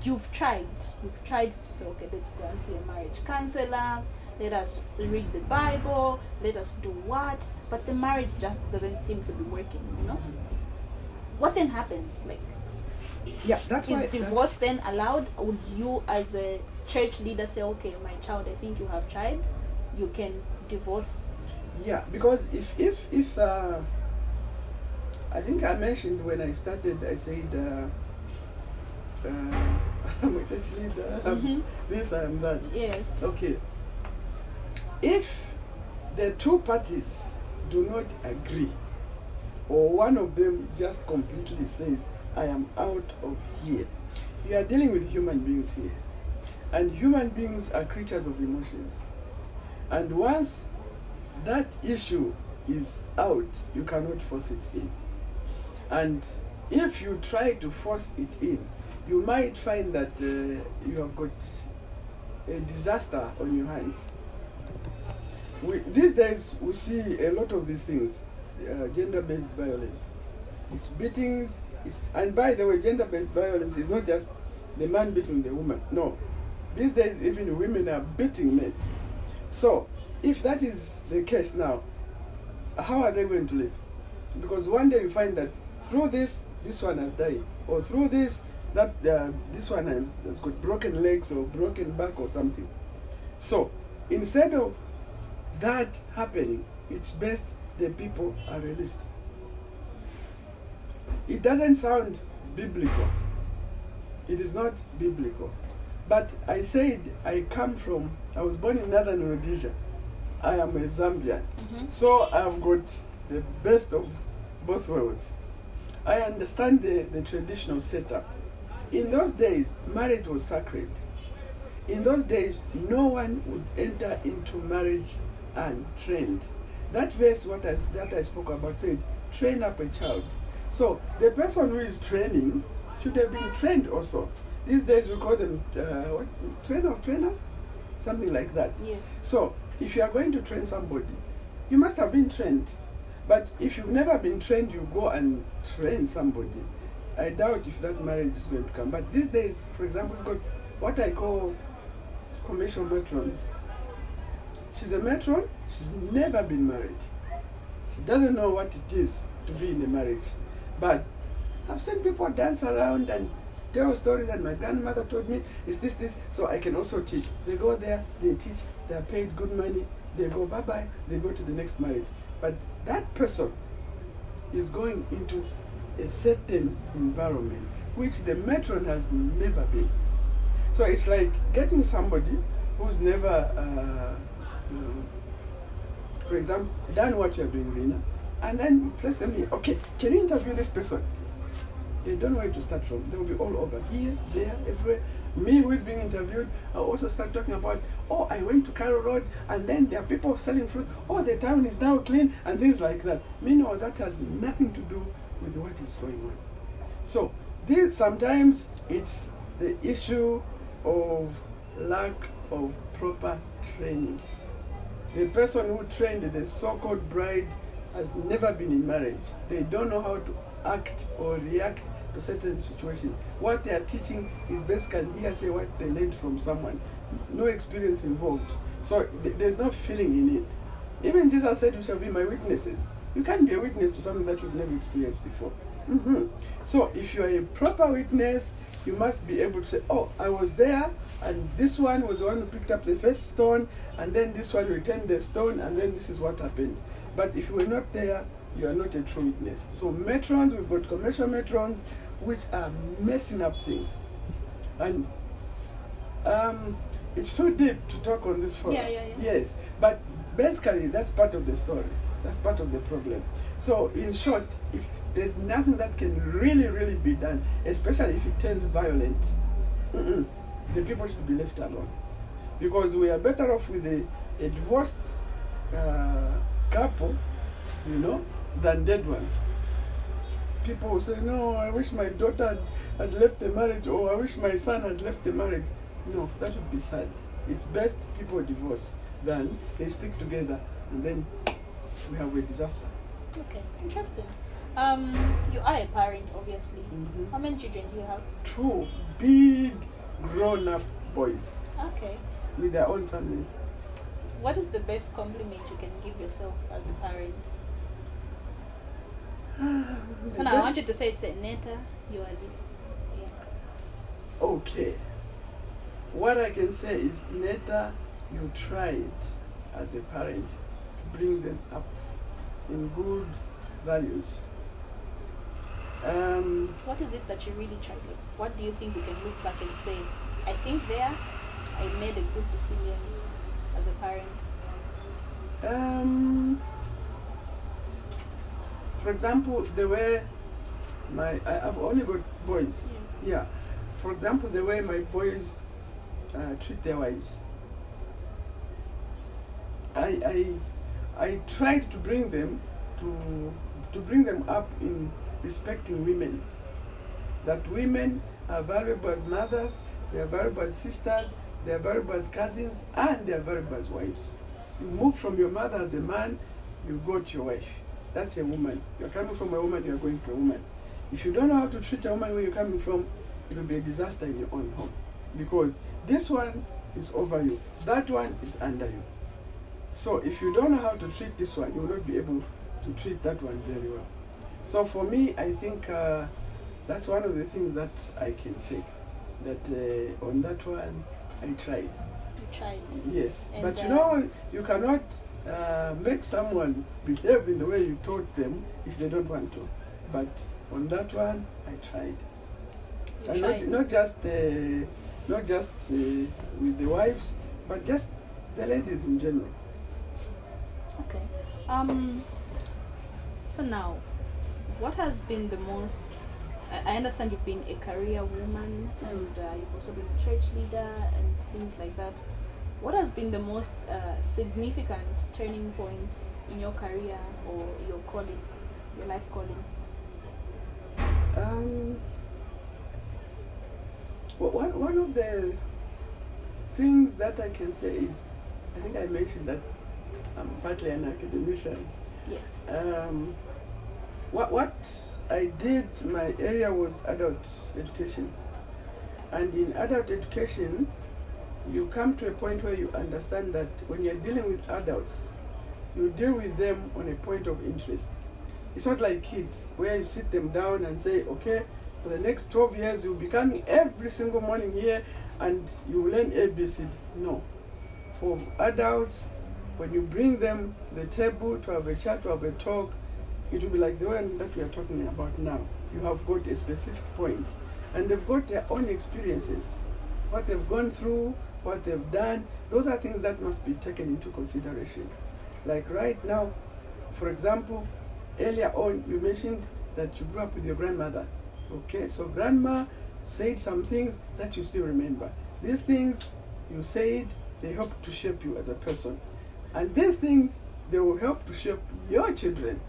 you've tried to say, okay, let's go and see a marriage counselor, let us read the Bible, let us do what, but the marriage just doesn't seem to be working, you know? What then happens? Like, yeah, that's is divorce then allowed? Would you, as a church leader, say, okay, my child, I think you have tried, you can divorce? Yeah, because if I think I mentioned when I started, I said I'm a church leader, this, I am that. Yes. Okay. If the two parties do not agree, or one of them just completely says, I am out of here, you are dealing with human beings here. And human beings are creatures of emotions. And once that issue is out, you cannot force it in. And if you try to force it in, you might find that you have got a disaster on your hands. These days, we see a lot of these things, gender-based violence. It's beatings, and by the way, gender-based violence is not just the man beating the woman. No. These days, even women are beating men. So, if that is the case now, how are they going to live? Because one day you find that through this one has died, or through this one has got broken legs or broken back or something. So, instead of that happening, it's best the people are released. It doesn't sound biblical. It is not biblical. But I said I was born in Northern Rhodesia. I am a Zambian. So I've got the best of both worlds. I understand the traditional setup. In those days, marriage was sacred. In those days, no one would enter into marriage untrained. That verse that I spoke about said, train up a child. So the person who is training should have been trained also. These days we call them trainer? Something like that. Yes. So if you are going to train somebody, you must have been trained. But if you've never been trained, you go and train somebody. I doubt if that marriage is going to come. But these days, for example, we've got what I call commercial matrons. She's a matron, she's never been married. She doesn't know what it is to be in a marriage. But I've seen people dance around and tell stories, and my grandmother told me, it's this, so I can also teach. They go there, they teach, they're paid good money, they go bye-bye, they go to the next marriage. But that person is going into a certain environment which the matron has never been. So it's like getting somebody who's never, for example, done what you're doing, Rinah, and then place them here. Okay, can you interview this person? They don't know where to start from. They will be all over, here, there, everywhere. Me who is being interviewed, I also start talking about, oh, I went to Carroll Road, and then there are people selling fruit. Oh, the town is now clean, and things like that. Meanwhile, that has nothing to do with what is going on. So, sometimes it's the issue of lack of proper training. The person who trained the so-called bride has never been in marriage. They don't know how to act or react to certain situations. What they are teaching is basically hearsay, what they learned from someone. No experience involved. So there's no feeling in it. Even Jesus said, you shall be my witnesses. You can't be a witness to something that you've never experienced before. So if you are a proper witness, you must be able to say, oh, I was there, and this one was the one who picked up the first stone, and then this one returned the stone, and then this is what happened. But if you were not there, you are not a true witness. So matrons, we've got commercial matrons, which are messing up things. And it's too deep to talk on this forum. Yeah. Yes, but basically that's part of the story. That's part of the problem. So in short, if there's nothing that can really be done, especially if it turns violent, the people should be left alone. Because we are better off with a divorced couple, than dead ones. People will say, no, I wish my daughter had left the marriage, or I wish my son had left the marriage. No, that would be sad. It's best people divorce than they stick together and then we have a disaster. Okay, interesting. You are a parent, obviously. How many children do you have? 2 big grown-up boys. Okay. With their own families. What is the best compliment you can give yourself as a parent? I want you to say, Neta, you are this. Yeah. Okay. What I can say is, Neta, you tried as a parent to bring them up in good values. What is it that you really tried? What do you think you can look back and say, I think there I made a good decision as a parent? For example, the way I've only got boys. Yeah. For example, the way my boys treat their wives. I tried to bring them to bring them up in respecting women. That women are valuable as mothers, they are valuable as sisters, they are valuable as cousins, and they are valuable as wives. You move from your mother as a man, you go to your wife. That's a woman. You're coming from a woman, you're going to a woman. If you don't know how to treat a woman where you're coming from, it will be a disaster in your own home. Because this one is over you, that one is under you. So if you don't know how to treat this one, you will not be able to treat that one very well. So for me, I think that's one of the things that I can say. That on that one, I tried. You tried? Yes. And but you cannot make someone behave in the way you taught them if they don't want to. But on that one, I tried. And not just not just with the wives, but just the ladies in general. Okay. So now, what has been the most? I understand you've been a career woman, and you've also been a church leader and things like that. What has been the most significant turning points in your career or your calling, your life calling? One of the things that I can say is, I think I mentioned that I'm partly an academician. Yes. What I did, my area was adult education. And in adult education, you come to a point where you understand that when you're dealing with adults, you deal with them on a point of interest. It's not like kids, where you sit them down and say, okay, for the next 12 years, you'll be coming every single morning here and you will learn ABC. No. For adults, when you bring them to the table to have a chat, to have a talk, it will be like the one that we are talking about now. You have got a specific point, and they've got their own experiences, what they've gone through, what they've done. Those are things that must be taken into consideration. Like right now, for example, earlier on you mentioned that you grew up with your grandmother. Okay, so grandma said some things that you still remember. These things you said, they help to shape you as a person. And these things, they will help to shape your children.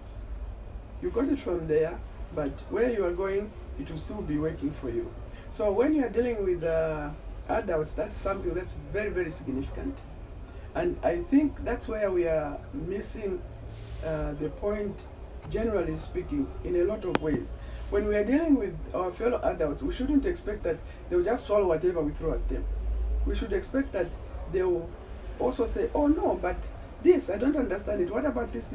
You got it from there, but where you are going, it will still be waiting for you. So when you are dealing with adults, that's something that's very, very significant. And I think that's where we are missing the point, generally speaking, in a lot of ways. When we are dealing with our fellow adults, we shouldn't expect that they will just swallow whatever we throw at them. We should expect that they will also say, oh no, but this, I don't understand it. What about this?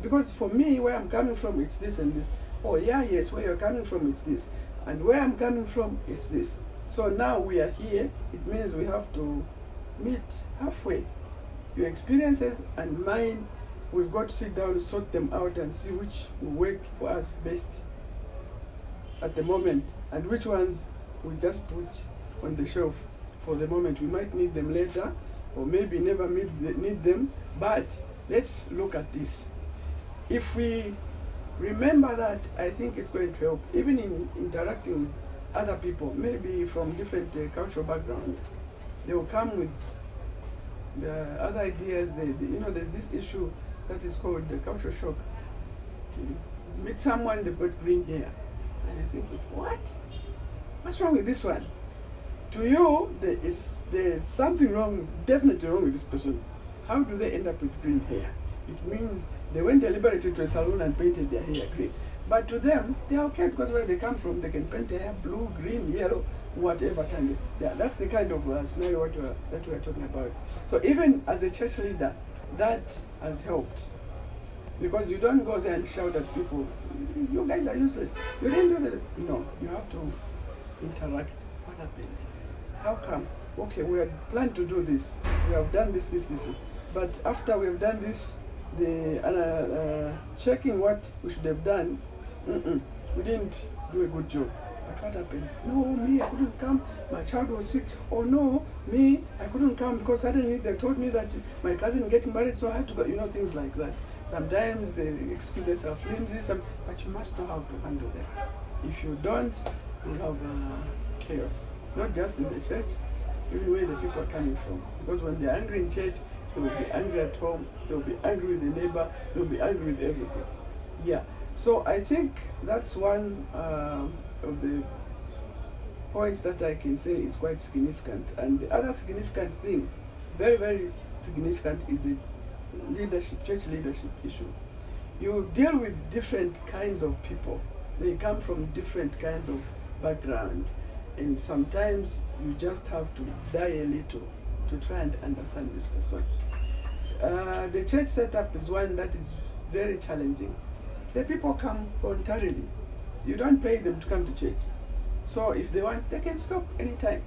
Because for me, where I'm coming from, it's this and this. Oh yeah, yes, where you're coming from, it's this. And where I'm coming from, it's this. So now we are here, it means we have to meet halfway. Your experiences and mine, we've got to sit down, sort them out and see which will work for us best at the moment and which ones we just put on the shelf for the moment. We might need them later or maybe never need them, but let's look at this. If we remember that, I think it's going to help, even in interacting with other people, maybe from different cultural background. They will come with other ideas. There's this issue that is called the culture shock. You meet someone, they've got green hair, and you think, what? What's wrong with this one? To you, there's something wrong, definitely wrong with this person. How do they end up with green hair? It means they went deliberately to a salon and painted their hair green. But to them, they're okay because where they come from, they can paint their hair blue, green, yellow, whatever kind of. Yeah, that's the kind of scenario that we're talking about. So even as a church leader, that has helped. Because you don't go there and shout at people, you guys are useless. You didn't do that. No, you have to interact. What happened? How come? Okay, we had planned to do this. We have done this. But after we have done this, the checking what we should have done, we didn't do a good job. But what happened? No, me, I couldn't come. My child was sick. Oh no, me, I couldn't come because suddenly they told me that my cousin getting married, so I had to go. Things like that. Sometimes the excuses are flimsy, but you must know how to handle them. If you don't, you'll have chaos. Not just in the church, even where the people are coming from. Because when they're angry in church, they will be angry at home, they will be angry with the neighbor, they will be angry with everything. Yeah. So I think that's one of the points that I can say is quite significant. And the other significant thing, very, very significant, is the leadership, church leadership issue. You deal with different kinds of people. They come from different kinds of background. And sometimes you just have to die a little to try and understand this person. The church setup is one that is very challenging. The people come voluntarily. You don't pay them to come to church. So if they want, they can stop anytime.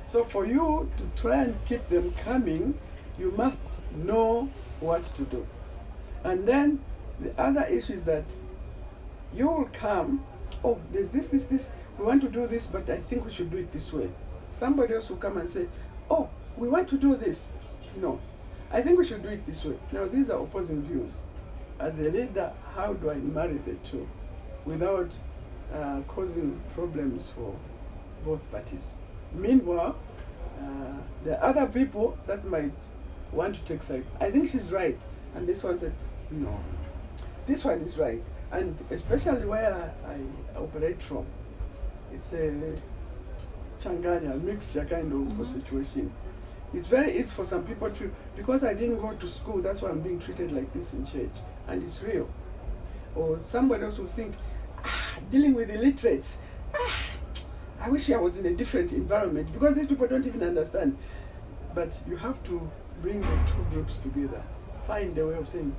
So for you to try and keep them coming, you must know what to do. And then the other issue is that you will come, oh, there's this, we want to do this, but I think we should do it this way. somebody else will come and say, oh, we want to do this. No, I think we should do it this way. Now, these are opposing views. As a leader, how do I marry the two without causing problems for both parties? Meanwhile, there are other people that might want to take sides. I think she's right. And this one said, no, this one is right. And especially where I operate from, it's a changanya, mixture kind of situation. It's very easy for some people to, because I didn't go to school, that's why I'm being treated like this in church. And it's real. Or somebody else will think, dealing with illiterates, I wish I was in a different environment, because these people don't even understand. But you have to bring the two groups together. Find a way of saying,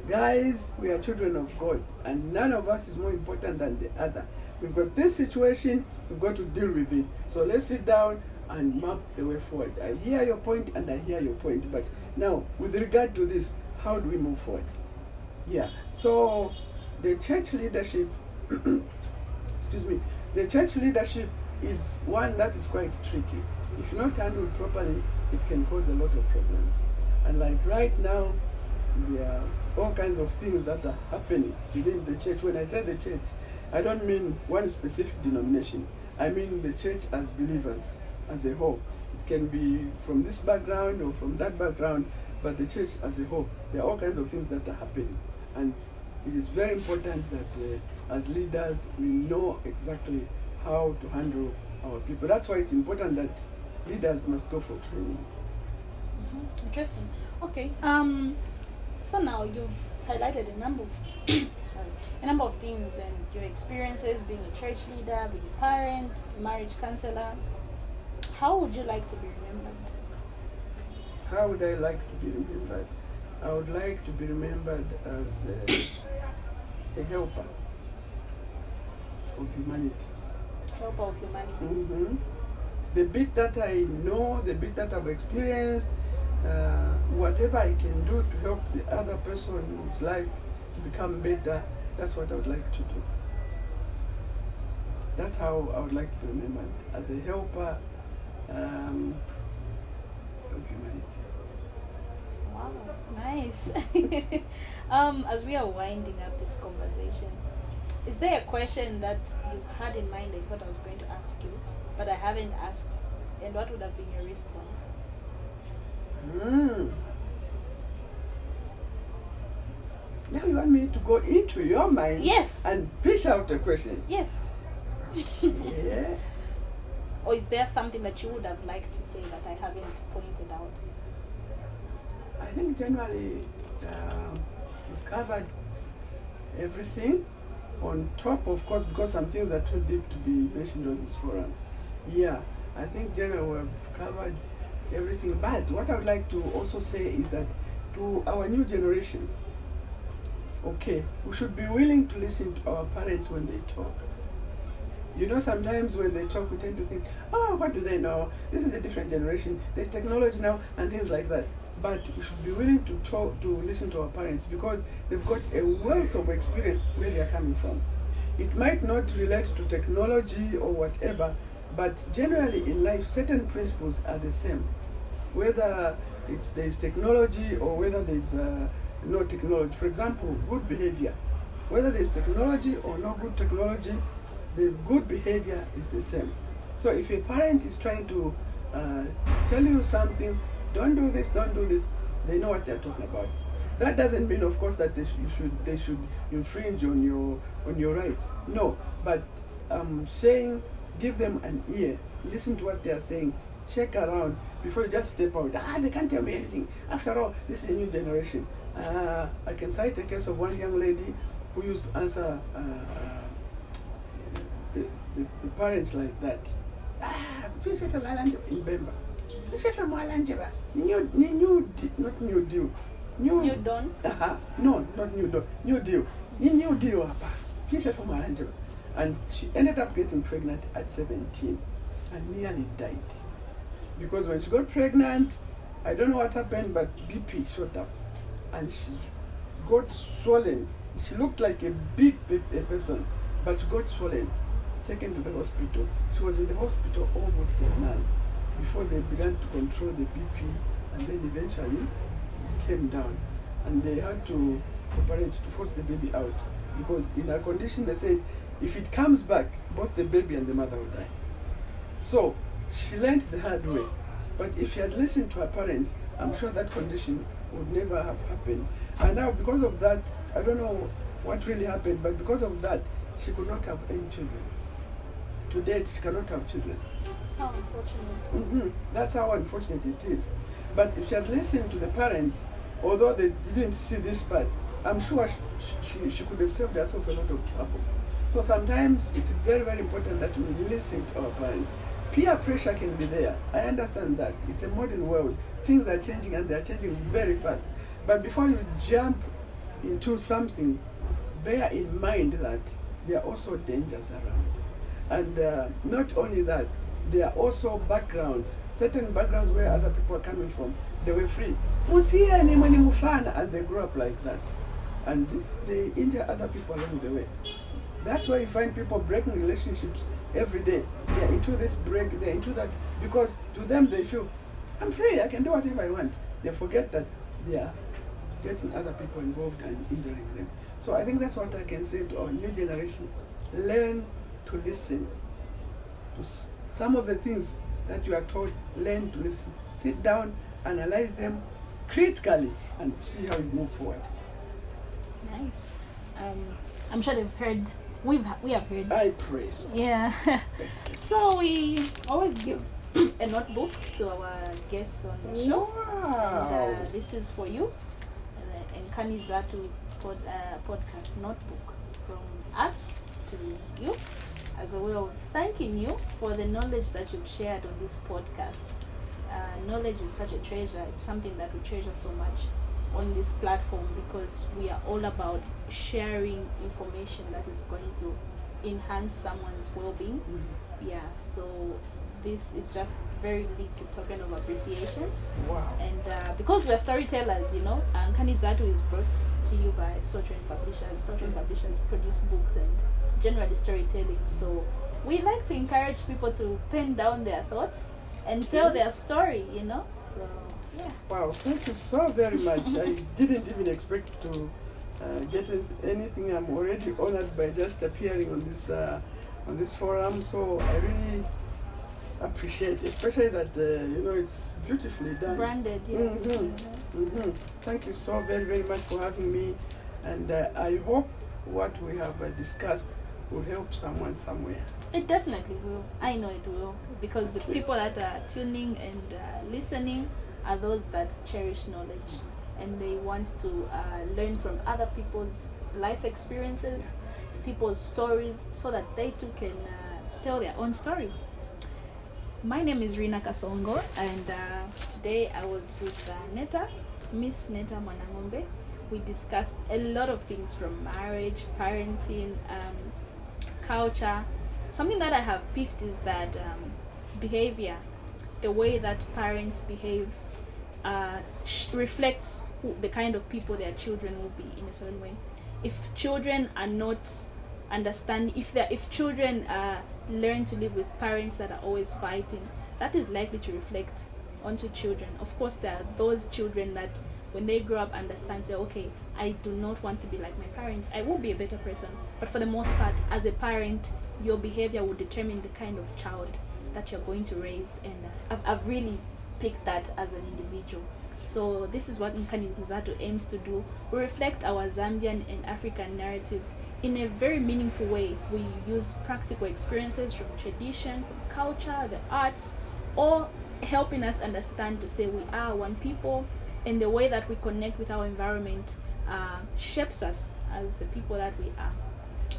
guys, we are children of God, and none of us is more important than the other. We've got this situation, we've got to deal with it. So let's sit down and map the way forward. I hear your point and I hear your point, but now, with regard to this, how do we move forward? Yeah, so the church leadership, excuse me, the church leadership is one that is quite tricky. If not handled properly, it can cause a lot of problems. And like right now, there are all kinds of things that are happening within the church. When I say the church, I don't mean one specific denomination. I mean the church as believers, as a whole. It can be from this background or from that background, but the church as a whole, there are all kinds of things that are happening. And it is very important that as leaders, we know exactly how to handle our people. That's why it's important that leaders must go for training. Mm-hmm. Interesting. Okay. So now you've highlighted a number of things and your experiences being a church leader, being a parent, a marriage counselor. How would you like to be remembered? How would I like to be remembered? I would like to be remembered as a helper of humanity. Helper of humanity. Mm-hmm. The bit that I know, the bit that I've experienced, whatever I can do to help the other person's life become better, that's what I would like to do. That's how I would like to be remembered, as a helper of humanity. Wow, nice. As we are winding up this conversation, is there a question that you had in mind I thought I was going to ask you, but I haven't asked? And what would have been your response? Now you want me to go into your mind? Yes. And fish out a question? Yes. Yeah. Or is there something that you would have liked to say that I haven't pointed out? I think generally we've covered everything. On top, of course, because some things are too deep to be mentioned on this forum. Yeah, I think generally we've covered everything. But what I would like to also say is that to our new generation, okay, we should be willing to listen to our parents when they talk. You know, sometimes when they talk, we tend to think, oh, what do they know? This is a different generation. There's technology now and things like that. But we should be willing to listen to our parents, because they've got a wealth of experience where they're coming from. It might not relate to technology or whatever, but generally in life, certain principles are the same. Whether there's technology or whether there's no technology. For example, good behavior. Whether there's technology or no good technology, the good behavior is the same. So if a parent is trying to tell you something, don't do this, they know what they're talking about. That doesn't mean, of course, that they should infringe on your rights. No, but saying, give them an ear, listen to what they are saying, check around before you just step out. They can't tell me anything. After all, this is a new generation. I can cite a case of one young lady who used to answer the parents like that. In Bemba. New Dawn? No, not New Dawn. New Deal. New Deal. And she ended up getting pregnant at 17 and nearly died. Because when she got pregnant, I don't know what happened, but BP shot up. And she got swollen. She looked like a big person, but she got swollen. Taken to the hospital. She was in the hospital almost a month. before they began to control the BP, and then eventually it came down, and they had to operate to force the baby out, because in her condition they said if it comes back, both the baby and the mother will die. So she learned the hard way, but if she had listened to her parents, I'm sure that condition would never have happened. And now because of that, I don't know what really happened, but because of that, she could not have any children. To date, she cannot have children. How unfortunate. That's how unfortunate it is. But if she had listened to the parents, although they didn't see this part, I'm sure she could have saved herself a lot of trouble. So sometimes it's very, very important that we listen to our parents. Peer pressure can be there. I understand that. It's a modern world. Things are changing, and they're changing very fast. But before you jump into something, bear in mind that there are also dangers around. And not only that, there are also backgrounds, certain backgrounds where other people are coming from. They were free. And they grew up like that. And they injure other people along the way. That's why you find people breaking relationships every day. They're into this break, they're into that, because to them they feel, I'm free, I can do whatever I want. They forget that they are getting other people involved and injuring them. So I think that's what I can say to our new generation. Learn to listen to some of the things that you are told. Learn to listen. Sit down, analyze them critically, and see how you move forward. Nice. I'm sure they've heard. We have heard. I praise. Yeah. So we always give a notebook to our guests on the show. Wow. And this is for you. Nkani Zatu podcast notebook from us to you, as a way of thanking you for the knowledge that you've shared on this podcast. Knowledge is such a treasure. It's something that we treasure so much on this platform, because we are all about sharing information that is going to enhance someone's well-being. Yeah, so this is just very little token of appreciation. Wow. And because we're storytellers, Nkani Zatu is brought to you by Sojourn Publishers. Sojourn Publishers produce books and generally storytelling. So we like to encourage people to pen down their thoughts and tell their story, So yeah. Wow, thank you so very much. I didn't even expect to get anything. I'm already honored by just appearing on this forum. So I really appreciate, especially that it's beautifully done. Branded, yeah. Thank you so very, very much for having me, and I hope what we have discussed will help someone somewhere. It definitely will. I know it will, because the people that are tuning and listening are those that cherish knowledge, and they want to learn from other people's life experiences, people's stories, so that they too can tell their own story. My name is Rinah Kasongo, and today I was with Miss Neta Mwanang'ombe. We discussed a lot of things from marriage, parenting, culture. Something that I have picked is that behavior, the way that parents behave, reflects the kind of people their children will be in a certain way. If children are not understanding, if children learn to live with parents that are always fighting, that is likely to reflect onto children. Of course, there are those children that when they grow up understand, say, okay, I do not want to be like my parents, I will be a better person. But for the most part, as a parent, your behavior will determine the kind of child that you're going to raise. And I've really picked that as an individual. So this is what Nkani Zatu aims to do. We reflect our Zambian and African narrative in a very meaningful way. We use practical experiences from tradition, from culture, the arts, or helping us understand to say we are one people, and the way that we connect with our environment shapes us as the people that we are.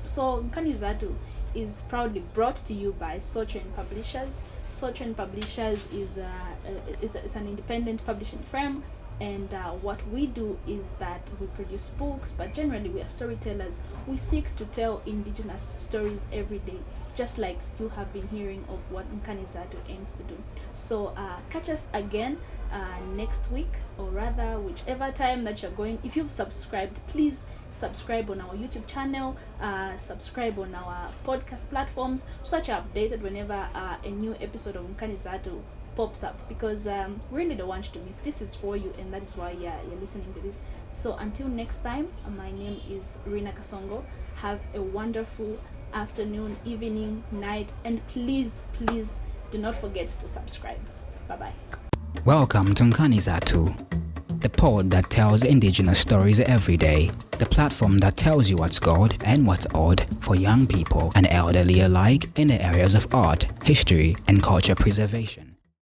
So Nkani Zatu is proudly brought to you by Sojourn Publishers. Sojourn Publishers is an independent publishing firm, and what we do is that we produce books, but generally we are storytellers. We seek to tell indigenous stories every day, just like you have been hearing of what Nkani Zatu aims to do. So catch us again next week, or rather whichever time that you're going. If you've subscribed, please subscribe on our YouTube channel, subscribe on our podcast platforms, so that you're updated whenever a new episode of Nkani Zatu pops up, because we really don't want you to miss. This is for you, and that is why you're listening to this. So until next time, my name is Rinah Kasongo. Have a wonderful afternoon, evening, night, and please do not forget to subscribe. Bye-bye. Welcome to Nkani Zatu, the pod that tells indigenous stories every day, the platform that tells you what's God and what's odd for young people and elderly alike in the areas of art, history, and culture preservation.